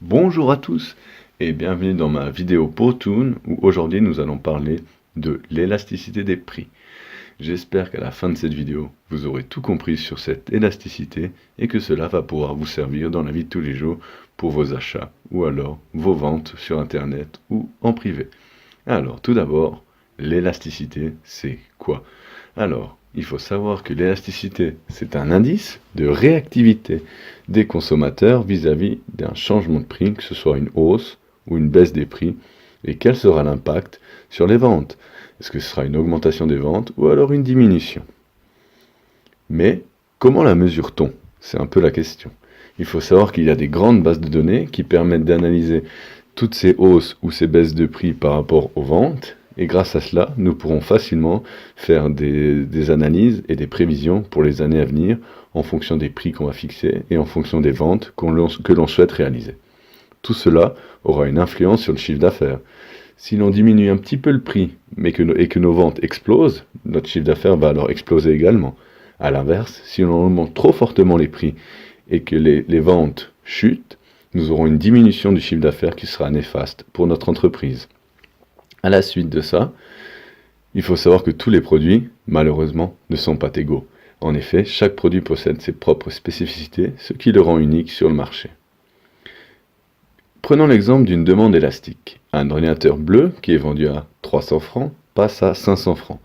Bonjour à tous et bienvenue dans ma vidéo Powtoon où aujourd'hui nous allons parler de l'élasticité des prix. J'espère qu'à la fin de cette vidéo, vous aurez tout compris sur cette élasticité et que cela va pouvoir vous servir dans la vie de tous les jours pour vos achats ou alors vos ventes sur internet ou en privé. Alors tout d'abord, l'élasticité c'est quoi? Alors, il faut savoir que l'élasticité, c'est un indice de réactivité des consommateurs vis-à-vis d'un changement de prix, que ce soit une hausse ou une baisse des prix, et quel sera l'impact sur les ventes. Est-ce que ce sera une augmentation des ventes ou alors une diminution? Mais comment la mesure-t-on? C'est un peu la question. Il faut savoir qu'il y a des grandes bases de données qui permettent d'analyser toutes ces hausses ou ces baisses de prix par rapport aux ventes, et grâce à cela, nous pourrons facilement faire des analyses et des prévisions pour les années à venir en fonction des prix qu'on va fixer et en fonction des ventes que l'on souhaite réaliser. Tout cela aura une influence sur le chiffre d'affaires. Si l'on diminue un petit peu le prix et que nos ventes explosent, notre chiffre d'affaires va alors exploser également. A l'inverse, si l'on augmente trop fortement les prix et que les ventes chutent, nous aurons une diminution du chiffre d'affaires qui sera néfaste pour notre entreprise. À la suite de ça, il faut savoir que tous les produits, malheureusement, ne sont pas égaux. En effet, chaque produit possède ses propres spécificités, ce qui le rend unique sur le marché. Prenons l'exemple d'une demande élastique. Un ordinateur bleu qui est vendu à 300 francs passe à 500 francs.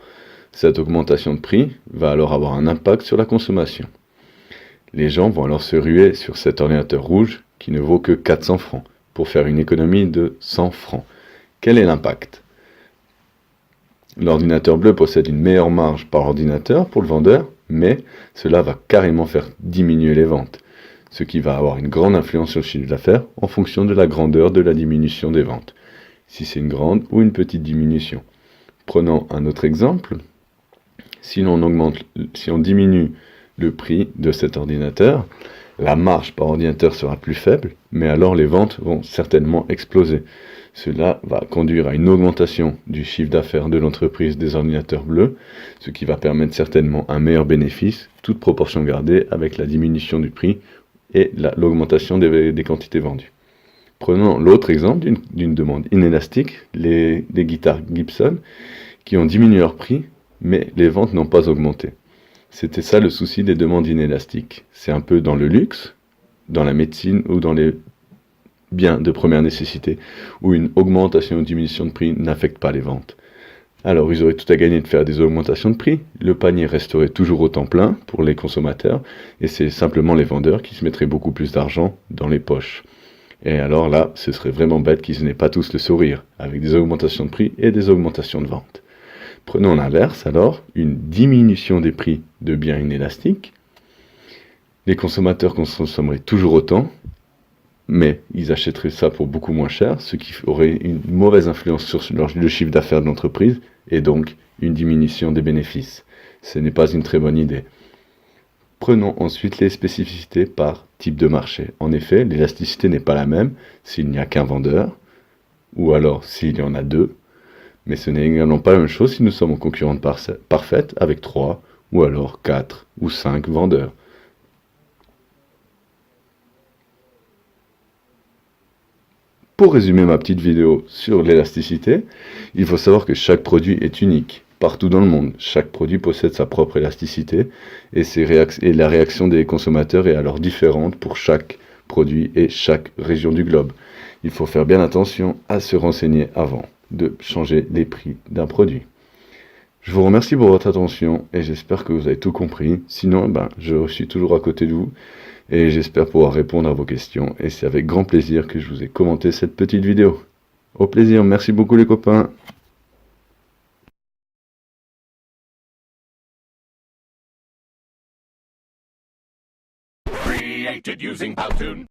Cette augmentation de prix va alors avoir un impact sur la consommation. Les gens vont alors se ruer sur cet ordinateur rouge qui ne vaut que 400 francs pour faire une économie de 100 francs. Quel est l'impact? L'ordinateur bleu possède une meilleure marge par ordinateur pour le vendeur, mais cela va carrément faire diminuer les ventes, ce qui va avoir une grande influence sur le chiffre d'affaires en fonction de la grandeur de la diminution des ventes, si c'est une grande ou une petite diminution. Prenons un autre exemple. Si on diminue le prix de cet ordinateur, la marge par ordinateur sera plus faible, mais alors les ventes vont certainement exploser. Cela va conduire à une augmentation du chiffre d'affaires de l'entreprise des ordinateurs bleus, ce qui va permettre certainement un meilleur bénéfice, toute proportion gardée avec la diminution du prix et l'augmentation des quantités vendues. Prenons l'autre exemple d'une demande inélastique, les guitares Gibson, qui ont diminué leur prix, mais les ventes n'ont pas augmenté. C'était ça le souci des demandes inélastiques. C'est un peu dans le luxe, dans la médecine ou dans les biens de première nécessité, où une augmentation ou diminution de prix n'affecte pas les ventes. Alors ils auraient tout à gagner de faire des augmentations de prix, le panier resterait toujours autant plein pour les consommateurs, et c'est simplement les vendeurs qui se mettraient beaucoup plus d'argent dans les poches. Et alors là, ce serait vraiment bête qu'ils n'aient pas tous le sourire, avec des augmentations de prix et des augmentations de vente. Prenons l'inverse alors, une diminution des prix de biens inélastiques. Les consommateurs consommeraient toujours autant, mais ils achèteraient ça pour beaucoup moins cher, ce qui aurait une mauvaise influence sur le chiffre d'affaires de l'entreprise, et donc une diminution des bénéfices. Ce n'est pas une très bonne idée. Prenons ensuite les spécificités par type de marché. En effet, l'élasticité n'est pas la même s'il n'y a qu'un vendeur, ou alors s'il y en a deux, mais ce n'est également pas la même chose si nous sommes en concurrence parfaite avec 3, ou alors 4 ou 5 vendeurs. Pour résumer ma petite vidéo sur l'élasticité, il faut savoir que chaque produit est unique. Partout dans le monde, chaque produit possède sa propre élasticité et la réaction des consommateurs est alors différente pour chaque produit et chaque région du globe. Il faut faire bien attention à se renseigner avant de changer les prix d'un produit. Je vous remercie pour votre attention et j'espère que vous avez tout compris. Sinon, je suis toujours à côté de vous et j'espère pouvoir répondre à vos questions. Et c'est avec grand plaisir que je vous ai commenté cette petite vidéo. Au plaisir, merci beaucoup les copains. Created using Powtoon.